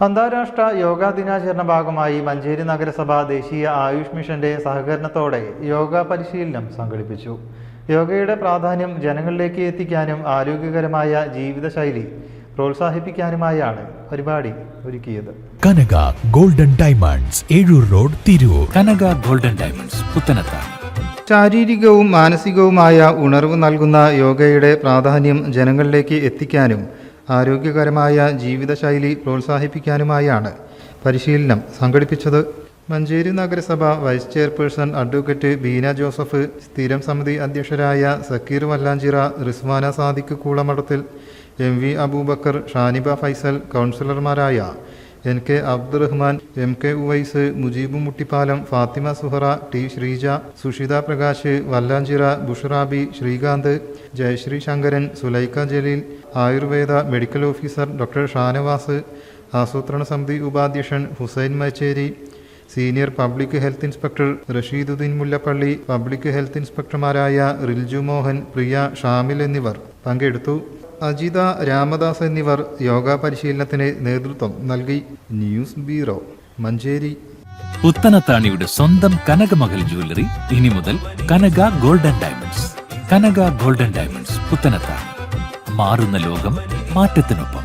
അന്താരാഷ്ട്ര യോഗാ ദിനാചരണ ഭാഗമായി മഞ്ചേരി നഗരസഭ ദേശീയ ആയുഷ് മിഷന്റെ സഹകരണത്തോടെ യോഗ പരിശീലനം സംഘടിപ്പിച്ചു. യോഗയുടെ പ്രാധാന്യം ജനങ്ങളിലേക്ക് എത്തിക്കാനും ആരോഗ്യകരമായ ജീവിതശൈലി പ്രോത്സാഹിപ്പിക്കാനുമായാണ് പരിപാടി ഒരുക്കിയത്. Kanaka Golden Diamonds, Ezhur road, Tirur. Kanaka Golden Diamonds, Puthanathani. ശാരീരികവും മാനസികവുമായ ഉണർവ് നൽകുന്ന യോഗയുടെ പ്രാധാന്യം ജനങ്ങളിലേക്ക് എത്തിക്കാനും ആരോഗ്യകരമായ ജീവിതശൈലി പ്രോത്സാഹിപ്പിക്കാനുമായാണ് പരിശീലനം സംഘടിപ്പിച്ചത്. മഞ്ചേരി നഗരസഭ vice chairperson advocate Beena Joseph, സ്ഥിരം സമിതി അധ്യക്ഷരായ സക്കീർ വല്ലാഞ്ചിറ, റിസ്വാന സാദിഖ് കൂളമടത്തിൽ, MV അബൂബക്കർ, ഷാനിബ ഫൈസൽ, കൗൺസിലർമാരായ NK Abdurahman, MK Uvais, Mujeeb Muttippalam, Fathima Suhara, T Sreeja, Sushitha Prakash, Vallanchira, Bushrabi, Sreekanth, Jayasree Sankaran, Sulaikha Jaleel, Ayurveda medical officer doctor Shanavas, ആസൂത്രണ സമിതി ഉപാധ്യക്ഷൻ Hussain Macheri, senior public health inspector Rasheeduddin Mullappally, public health ഇൻസ്പെക്ടർമാരായ റിൽജു മോഹൻ, പ്രിയ, ഷാമിൽ എന്നിവർ പങ്കെടുത്തു. അജിത, രാമദാസ് എന്നിവർ യോഗ പരിശീലനത്തിന് നേതൃത്വം നൽകി. News bureau, Manjeri. പുത്തനത്താണിയുടെ സ്വന്തം കനകമകൽ ജ്വല്ലറി ഇനി മുതൽ കനക ഗോൾഡൻ ഡയമണ്ട്സ്. കനക ഗോൾഡൻ ഡയമണ്ട്സ്, പുത്തനത്താണി. മാറുന്ന ലോകം, മാറ്റത്തിനൊപ്പം.